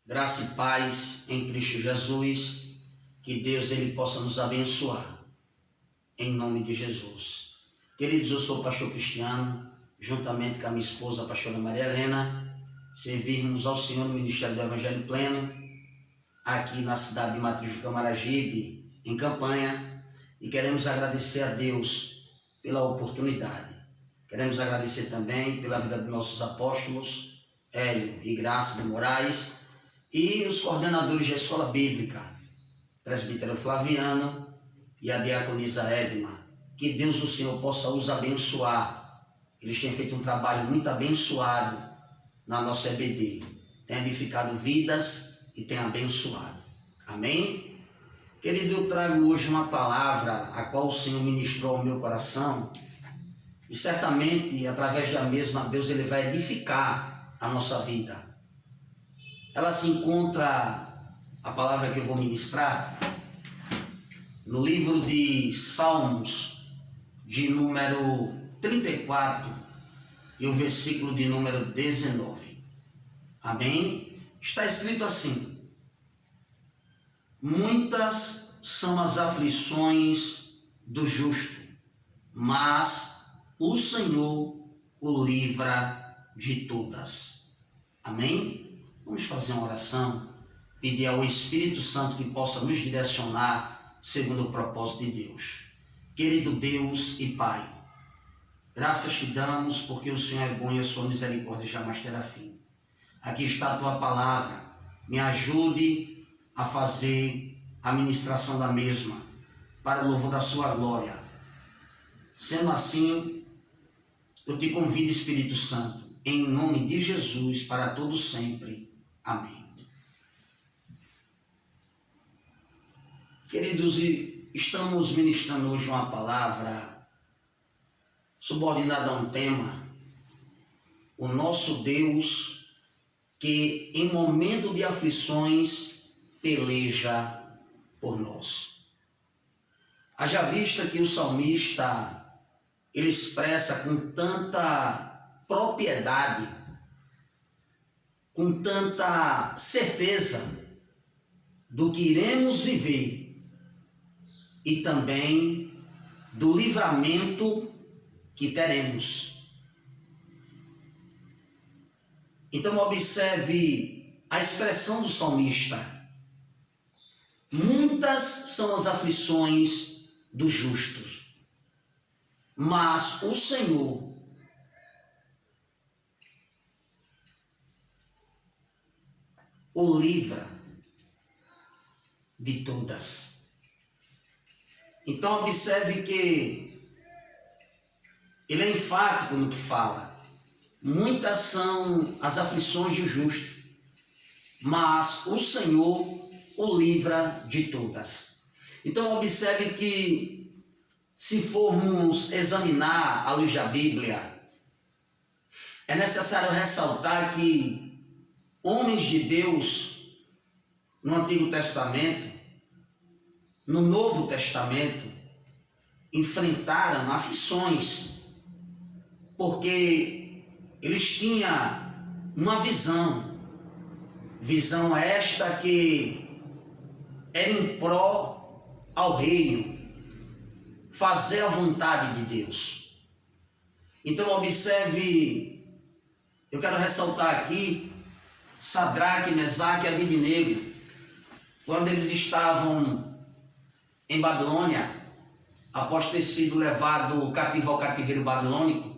Graça e paz em Cristo Jesus, que Deus ele possa nos abençoar, em nome de Jesus. Queridos, eu sou o pastor Cristiano, juntamente com a minha esposa, a pastora Maria Helena, servirmos ao Senhor no Ministério do Evangelho Pleno, aqui na cidade de Matriz do Camaragibe, em Campanha, e queremos agradecer a Deus pela oportunidade. Queremos agradecer também pela vida dos nossos apóstolos, Hélio e Graça de Moraes, e os coordenadores da Escola Bíblica, presbítero Flaviano e a diaconisa Edma. Que Deus, o Senhor, possa os abençoar. Eles têm feito um trabalho muito abençoado na nossa EBD. Tem edificado vidas e tem abençoado. Amém? Querido, eu trago hoje uma palavra a qual o Senhor ministrou ao meu coração e certamente, através da mesma, Deus ele vai edificar a nossa vida. Ela se encontra, a palavra que eu vou ministrar, no livro de Salmos, de número 34, e o versículo de número 19. Amém? Está escrito assim: muitas são as aflições do justo, mas o Senhor o livra de todas. Amém? Vamos fazer uma oração, pedir ao Espírito Santo que possa nos direcionar segundo o propósito de Deus. Querido Deus e Pai, graças te damos porque o Senhor é bom e a sua misericórdia jamais terá fim. Aqui está a tua palavra, me ajude a fazer a ministração da mesma, para o louvor da sua glória. Sendo assim, eu te convido, Espírito Santo, em nome de Jesus, para todo sempre. Amém. Queridos, estamos ministrando hoje uma palavra subordinada a um tema: o nosso Deus que em momento de aflições peleja por nós. Haja vista que o salmista ele expressa com tanta propriedade, com tanta certeza do que iremos viver e também do livramento que teremos. Então observe a expressão do salmista: muitas são as aflições dos justos, mas o Senhor o livra de todas. Então observe que ele é enfático no que fala. Muitas são as aflições do justo, mas o Senhor o livra de todas. Então observe que, se formos examinar à luz da Bíblia, é necessário ressaltar que homens de Deus, no Antigo Testamento, no Novo Testamento, enfrentaram aflições, porque eles tinham uma visão esta que era em pró ao reino, fazer a vontade de Deus. Então observe, eu quero ressaltar aqui Sadraque, Mesaque e Abednego, quando eles estavam em Babilônia, após ter sido levado cativo ao cativeiro babilônico,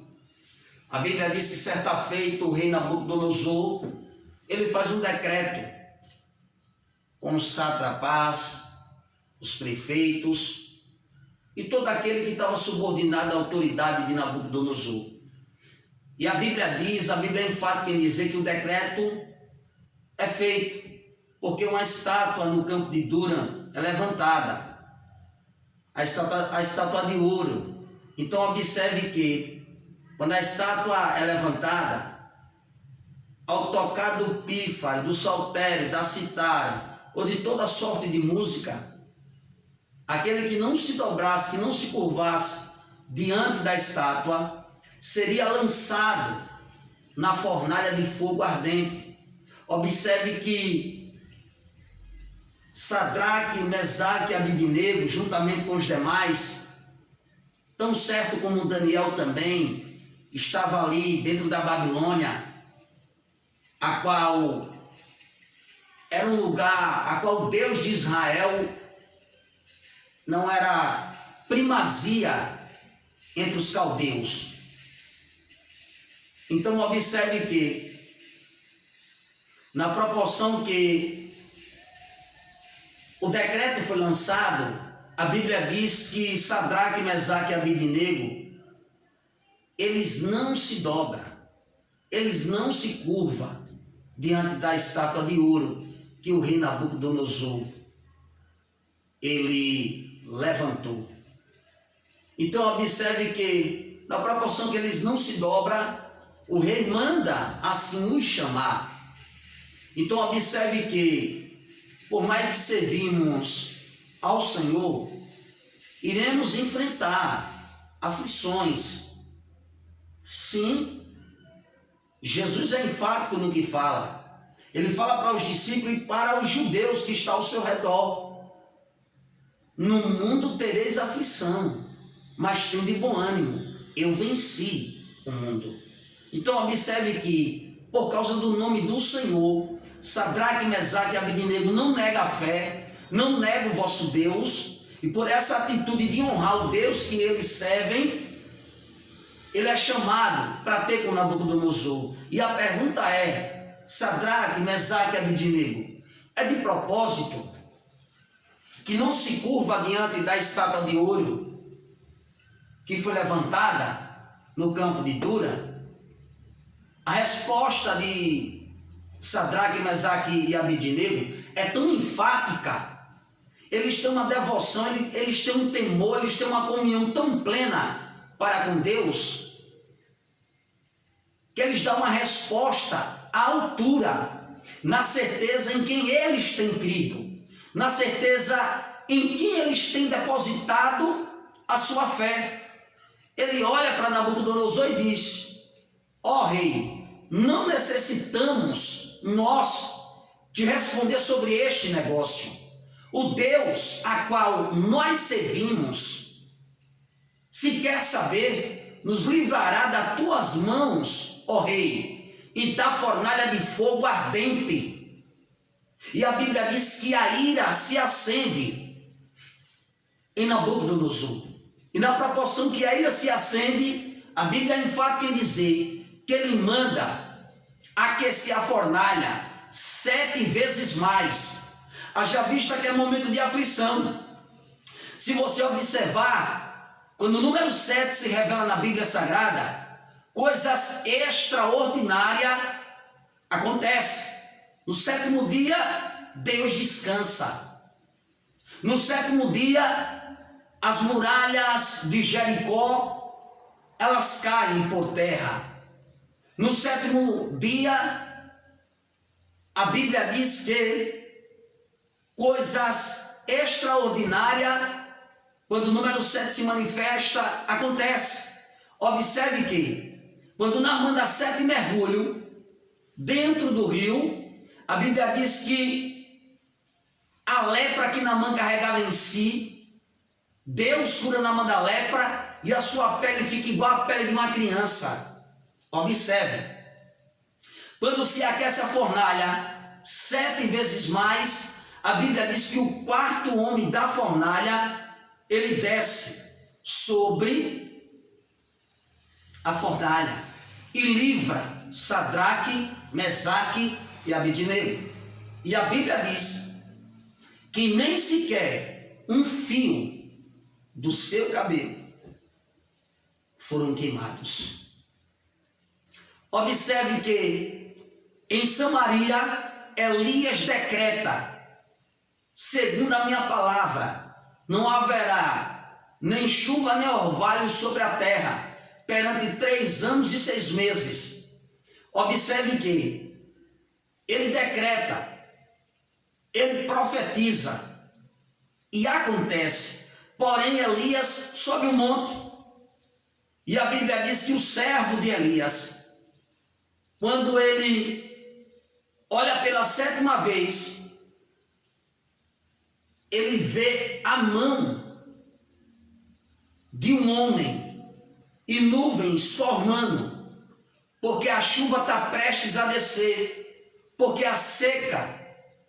a Bíblia diz que certa feita o rei Nabucodonosor, ele faz um decreto com os sátrapas, os prefeitos e todo aquele que estava subordinado à autoridade de Nabucodonosor. E a Bíblia é enfática em dizer que o decreto é feito, porque uma estátua no campo de Duran é levantada, a estátua de ouro. Então observe que, quando a estátua é levantada, ao tocar do pífaro, do saltério, da citara, ou de toda sorte de música, aquele que não se dobrasse, que não se curvasse diante da estátua, seria lançado na fornalha de fogo ardente. Observe que Sadraque, Mesaque e Abidnego, juntamente com os demais, tão certo como Daniel também, estava ali dentro da Babilônia, a qual era um lugar a qual o Deus de Israel não era primazia entre os caldeus. Então observe que, na proporção que o decreto foi lançado, a Bíblia diz que Sadraque, Mesaque e Abidnego, eles não se dobram, eles não se curvam diante da estátua de ouro que o rei Nabucodonosor ele levantou. Então observe que, na proporção que eles não se dobram, o rei manda assim os chamar. Então observe que, por mais que servimos ao Senhor, iremos enfrentar aflições. Sim, Jesus é enfático no que fala. Ele fala para os discípulos e para os judeus que estão ao seu redor: no mundo tereis aflição, mas tende bom ânimo, eu venci o mundo. Então observe que, por causa do nome do Senhor, Sadraque, Mesaque e Abidnego não nega a fé, não nega o vosso Deus, e por essa atitude de honrar o Deus que eles servem, ele é chamado para ter com Nabucodonosor. E a pergunta é: Sadraque, Mesaque e Abidnego, é de propósito que não se curva diante da estátua de ouro que foi levantada no campo de Dura? A resposta de Sadraque, Mesaque e Abidnego é tão enfática. Eles têm uma devoção, eles têm um temor, eles têm uma comunhão tão plena para com Deus, que eles dão uma resposta à altura, na certeza em quem eles têm crido, na certeza em quem eles têm depositado a sua fé. Ele olha para Nabucodonosor e diz: ó rei, não necessitamos nós de responder sobre este negócio. O Deus a qual nós servimos, se quer saber, nos livrará das tuas mãos, ó rei, e da fornalha de fogo ardente. E a Bíblia diz que a ira se acende em Nabucodonosor. E na proporção que a ira se acende, a Bíblia é enfática em dizer que ele manda aquecer a fornalha 7 vezes mais. Haja vista que é momento de aflição. Se você observar, quando o número 7 se revela na Bíblia Sagrada, coisas extraordinárias acontecem. No 7º dia, Deus descansa. No 7º dia, as muralhas de Jericó, elas caem por terra. No 7º dia, a Bíblia diz que coisas extraordinárias, quando o número 7 se manifesta, acontece. Observe que, quando Naamã dá 7 mergulhos dentro do rio, a Bíblia diz que a lepra que Naamã carregava em si, Deus cura Naamã da lepra e a sua pele fica igual à pele de uma criança. Observe, quando se aquece a fornalha 7 vezes mais, a Bíblia diz que o 4º homem da fornalha, ele desce sobre a fornalha e livra Sadraque, Mesaque e Abidnego. E a Bíblia diz que nem sequer um fio do seu cabelo foram queimados. Observe que em Samaria, Elias decreta: segundo a minha palavra, não haverá nem chuva nem orvalho sobre a terra perante 3 anos e 6 meses. Observe que ele decreta, ele profetiza e acontece. Porém, Elias sobe um monte e a Bíblia diz que o servo de Elias, quando ele olha pela 7ª vez, ele vê a mão de um homem e nuvens formando, porque a chuva está prestes a descer, porque a seca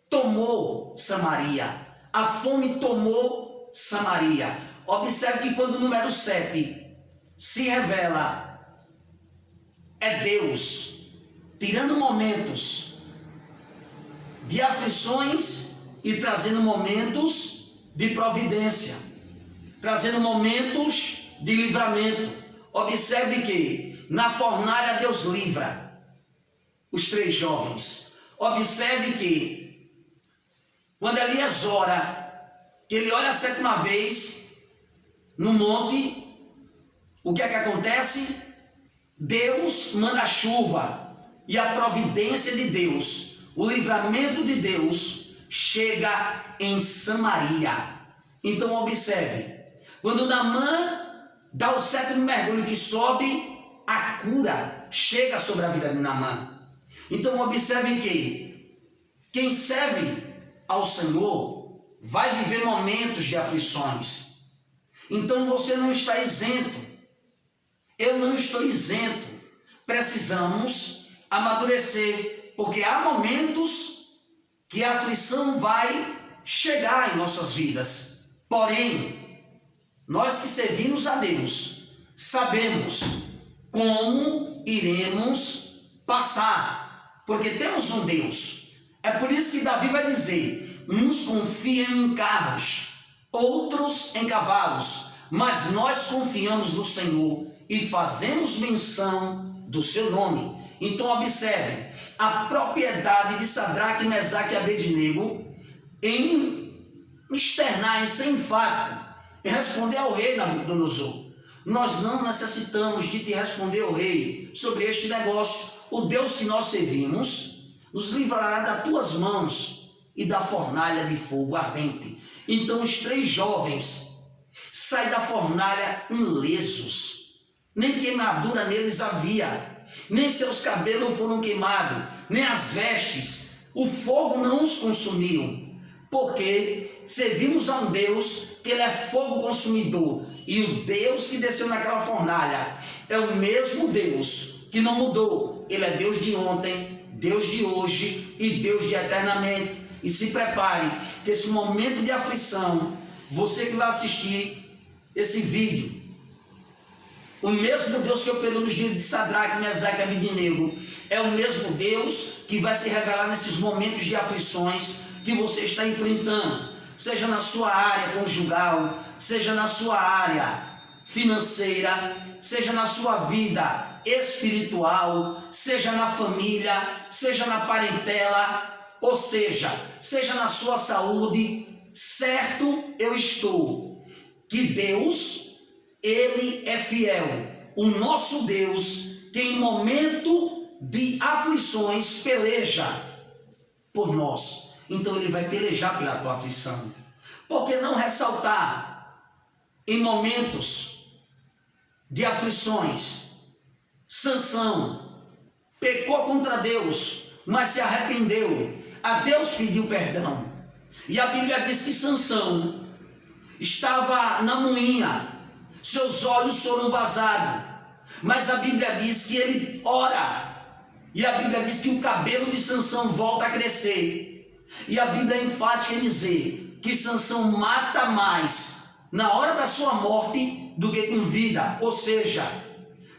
tomou Samaria, a fome tomou Samaria. Observe que quando o número 7 se revela, é Deus tirando momentos de aflições e trazendo momentos de providência, trazendo momentos de livramento. Observe que na fornalha Deus livra os 3 jovens. Observe que quando Elias ora, que ele olha a 7ª vez no monte, o que é que acontece? Deus manda a chuva e a providência de Deus, o livramento de Deus chega em Samaria. Então observe, quando Naamã dá o 7º mergulho que sobe, a cura chega sobre a vida de Naamã. Então observe que quem serve ao Senhor vai viver momentos de aflições. Então você não está isento. Eu não estou isento. Precisamos amadurecer, porque há momentos que a aflição vai chegar em nossas vidas. Porém, nós que servimos a Deus, sabemos como iremos passar, porque temos um Deus. É por isso que Davi vai dizer: uns confiam em carros, outros em cavalos, mas nós confiamos no Senhor e fazemos menção do seu nome. Então observe a propriedade de Sadraque, Mesaque e Abednego em externar, em ser enfático, em responder ao rei Nabucodonosor. Nós não necessitamos de te responder ao rei sobre este negócio. O Deus que nós servimos nos livrará das tuas mãos e da fornalha de fogo ardente. Então os 3 jovens saem da fornalha ilesos. Nem queimadura neles havia, nem seus cabelos foram queimados, nem as vestes, o fogo não os consumiu, porque servimos a um Deus que ele é fogo consumidor, e o Deus que desceu naquela fornalha é o mesmo Deus que não mudou. Ele é Deus de ontem, Deus de hoje e Deus de eternamente. E se prepare, que esse momento de aflição, você que vai assistir esse vídeo, o mesmo Deus que operou nos dias de Sadraque, Mesaque e Abednego é o mesmo Deus que vai se revelar nesses momentos de aflições que você está enfrentando, seja na sua área conjugal, seja na sua área financeira, seja na sua vida espiritual, seja na família, seja na parentela, ou seja na sua saúde. Certo eu estou que Deus, Ele é fiel, o nosso Deus, que em momento de aflições peleja por nós. Então Ele vai pelejar pela tua aflição. Por que não ressaltar em momentos de aflições? Sansão pecou contra Deus, mas se arrependeu. A Deus pediu perdão. E a Bíblia diz que Sansão estava na moinha, seus olhos foram vazados, mas a Bíblia diz que ele ora, e a Bíblia diz que o cabelo de Sansão volta a crescer, e a Bíblia é enfática em dizer que Sansão mata mais na hora da sua morte do que com vida. Ou seja,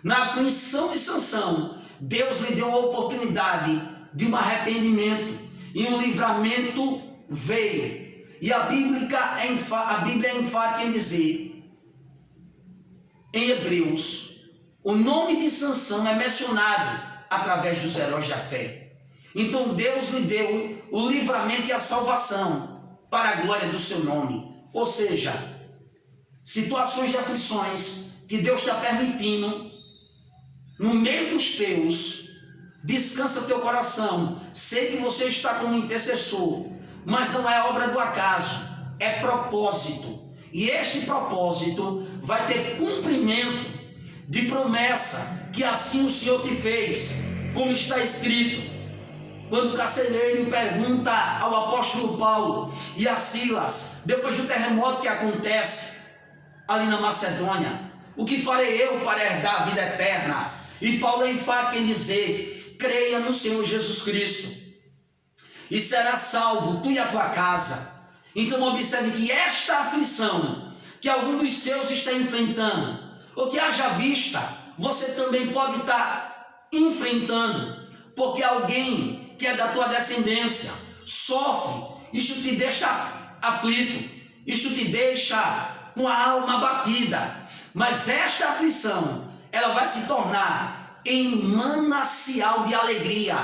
na aflição de Sansão, Deus lhe deu a oportunidade de um arrependimento, e um livramento veio. E a Bíblia é enfática em dizer, em Hebreus, o nome de Sansão é mencionado através dos heróis da fé. Então Deus lhe deu o livramento e a salvação para a glória do seu nome. Ou seja, situações de aflições que Deus está permitindo no meio dos teus. Descansa teu coração. Sei que você está como intercessor, mas não é obra do acaso, é propósito. E este propósito vai ter cumprimento de promessa que assim o Senhor te fez, como está escrito. quando o carcereiro pergunta ao apóstolo Paulo e a Silas, depois do terremoto que acontece ali na Macedônia, o que farei eu para herdar a vida eterna? E Paulo é enfático em dizer: creia no Senhor Jesus Cristo e será salvo, tu e a tua casa. Então observe que esta aflição que algum dos seus está enfrentando, ou que haja vista, você também pode estar enfrentando, porque alguém que é da tua descendência sofre. Isto te deixa aflito, isto te deixa com a alma abatida, mas esta aflição, ela vai se tornar em manancial de alegria.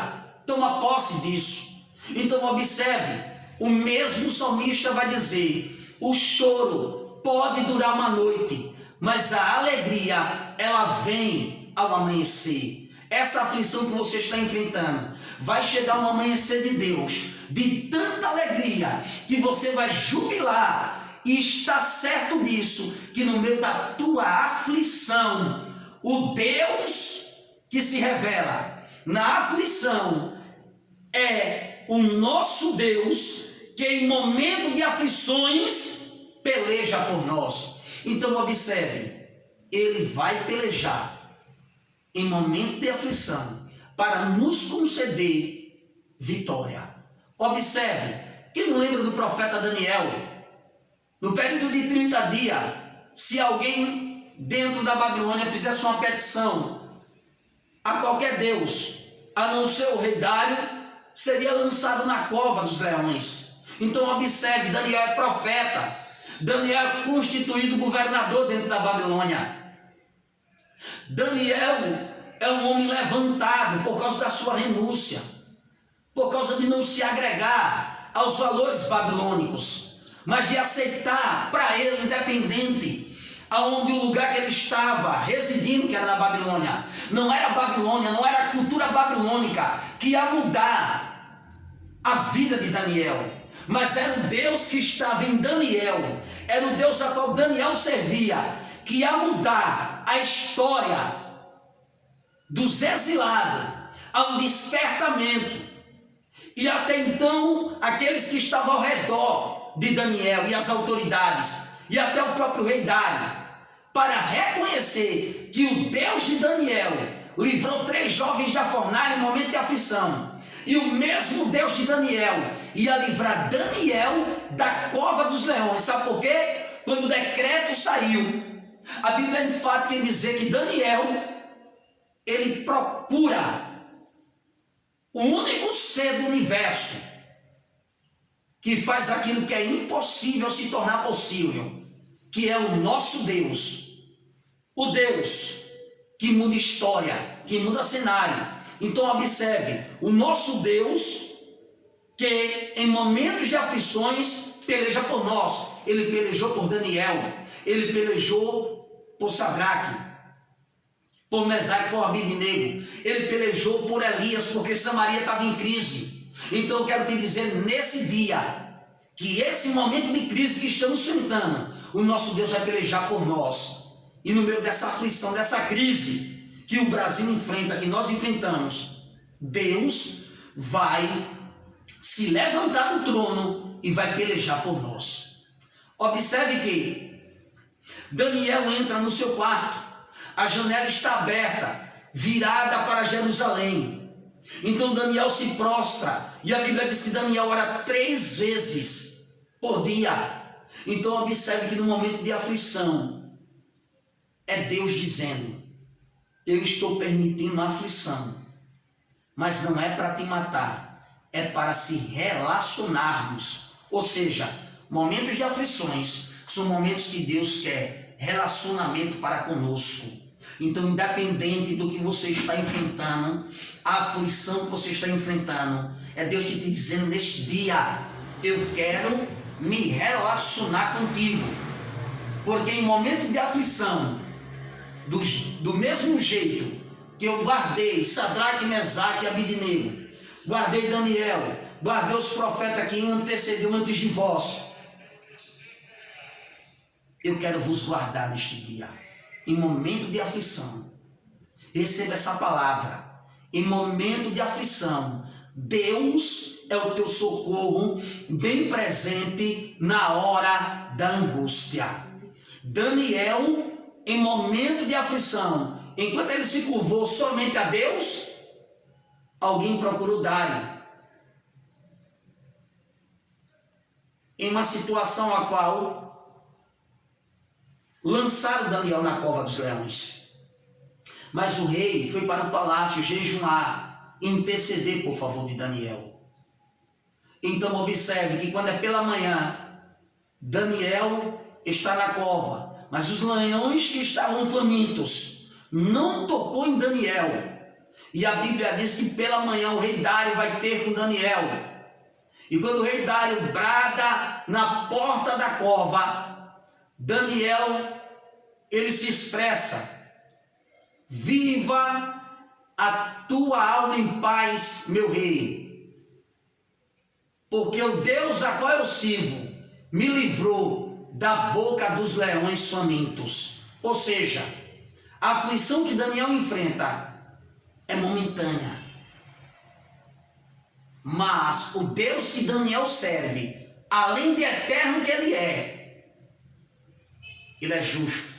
Toma posse disso. Então observe, o mesmo salmista vai dizer: o choro pode durar uma noite, mas a alegria, ela vem ao amanhecer. Essa aflição que você está enfrentando, vai chegar um amanhecer de Deus, de tanta alegria, que você vai jubilar, e está certo disso, que no meio da tua aflição, o Deus que se revela na aflição é o nosso Deus, que em momento de aflições peleja por nós. Então observe, ele vai pelejar em momento de aflição para nos conceder vitória. Observe, quem não lembra do profeta Daniel? No período de 30 dias, se alguém dentro da Babilônia fizesse uma petição a qualquer Deus, a não ser o rei Dário, seria lançado na cova dos leões. Então observe, Daniel é profeta, Daniel é constituído governador dentro da Babilônia. Daniel é um homem levantado por causa da sua renúncia, por causa de não se agregar aos valores babilônicos, mas de aceitar para ele, independente aonde o lugar que ele estava residindo, que era na Babilônia, não era a Babilônia, não era a cultura babilônica que ia mudar a vida de Daniel, mas era o Deus que estava em Daniel, era o Deus a qual Daniel servia, que ia mudar a história dos exilados a um despertamento. E até então, aqueles que estavam ao redor de Daniel e as autoridades, e até o próprio rei Dário, para reconhecer que o Deus de Daniel livrou 3 jovens da fornalha em momento de aflição, e o mesmo Deus de Daniel ia livrar Daniel da cova dos leões. Sabe por quê? Quando o decreto saiu, a Bíblia é enfática em dizer que Daniel, ele procura o único ser do universo que faz aquilo que é impossível se tornar possível, que é o nosso Deus, o Deus que muda história, que muda cenário. Então observe, o nosso Deus, que em momentos de aflições peleja por nós. Ele pelejou por Daniel, ele pelejou por Sadraque, por Mesaque, por Abednego, ele pelejou por Elias, porque Samaria estava em crise. Então eu quero te dizer nesse dia, que esse momento de crise que estamos enfrentando, o nosso Deus vai pelejar por nós. E no meio dessa aflição, dessa crise que o Brasil enfrenta, que nós enfrentamos, Deus vai se levantar do trono e vai pelejar por nós. Observe que Daniel entra no seu quarto, a janela está aberta, virada para Jerusalém. Então Daniel se prostra, e a Bíblia diz que Daniel ora 3 vezes por dia. Então observe que no momento de aflição, é Deus dizendo: eu estou permitindo a aflição, mas não é para te matar, é para se relacionarmos. Ou seja, momentos de aflições são momentos que Deus quer relacionamento para conosco. Então, independente do que você está enfrentando, a aflição que você está enfrentando, é Deus te dizendo neste dia: eu quero me relacionar contigo. Porque em momento de aflição, do mesmo jeito que eu guardei Sadraque, Mesaque e Abednego, guardei Daniel, guardei os profetas que antecedeu antes de vós, eu quero vos guardar neste dia, em momento de aflição. Receba essa palavra: em momento de aflição, Deus é o teu socorro bem presente na hora da angústia. Daniel, em momento de aflição, enquanto ele se curvou somente a Deus, alguém procurou dar-lhe, em uma situação a qual lançaram Daniel na cova dos leões. Mas o rei foi para o palácio jejuar, interceder por favor de Daniel. Então observe que quando é pela manhã, Daniel está na cova, mas os leões que estavam famintos não tocou em Daniel. E a Bíblia diz que pela manhã o rei Dário vai ter com Daniel. E quando o rei Dário brada na porta da cova, Daniel, ele se expressa: viva a tua alma em paz, meu rei, porque o Deus a qual eu sirvo me livrou da boca dos leões famintos. Ou seja, a aflição que Daniel enfrenta é momentânea, mas o Deus que Daniel serve, além de eterno que ele é justo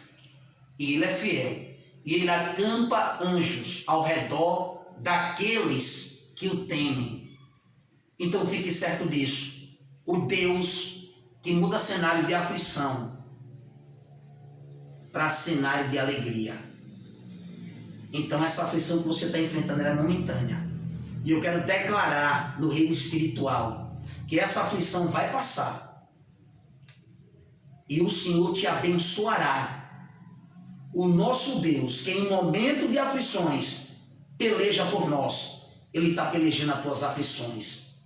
e ele é fiel, e ele acampa anjos ao redor daqueles que o temem. Então fique certo disso, o Deus que muda cenário de aflição para cenário de alegria. Então essa aflição que você está enfrentando é momentânea. E eu quero declarar no reino espiritual que essa aflição vai passar. E o Senhor te abençoará. O nosso Deus, que em momento de aflições peleja por nós, Ele está pelejando as tuas aflições.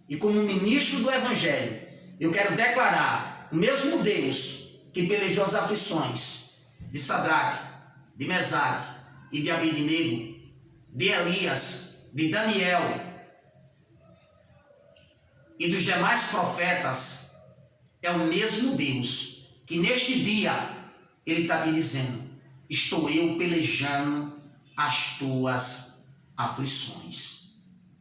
E como ministro do Evangelho, eu quero declarar: o mesmo Deus que pelejou as aflições de Sadraque, de Mesaque e de Abednego, de Elias, de Daniel e dos demais profetas, é o mesmo Deus que neste dia Ele está te dizendo: estou eu pelejando as tuas aflições.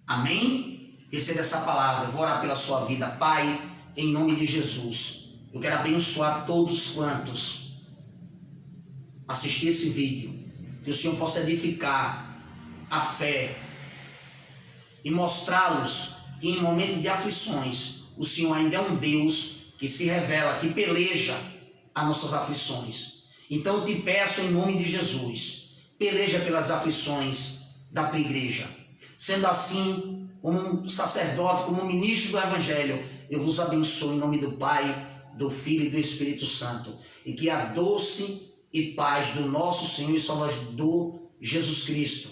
Amém? Receba essa palavra. Eu vou orar pela sua vida. Pai, em nome de Jesus, eu quero abençoar todos quantos assistir esse vídeo, que o Senhor possa edificar a fé e mostrá-los que em momento de aflições o Senhor ainda é um Deus que se revela, que peleja as nossas aflições. Então eu te peço em nome de Jesus, peleja pelas aflições da tua igreja. Sendo assim, como um sacerdote, como um ministro do Evangelho, eu vos abençoo em nome do Pai, do Filho e do Espírito Santo. E que a doce e paz do nosso Senhor e Salvador Jesus Cristo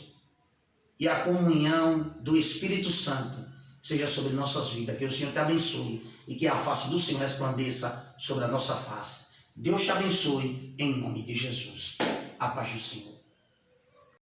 e a comunhão do Espírito Santo seja sobre nossas vidas. Que o Senhor te abençoe e que a face do Senhor resplandeça sobre a nossa face. Deus te abençoe em nome de Jesus. A paz do Senhor.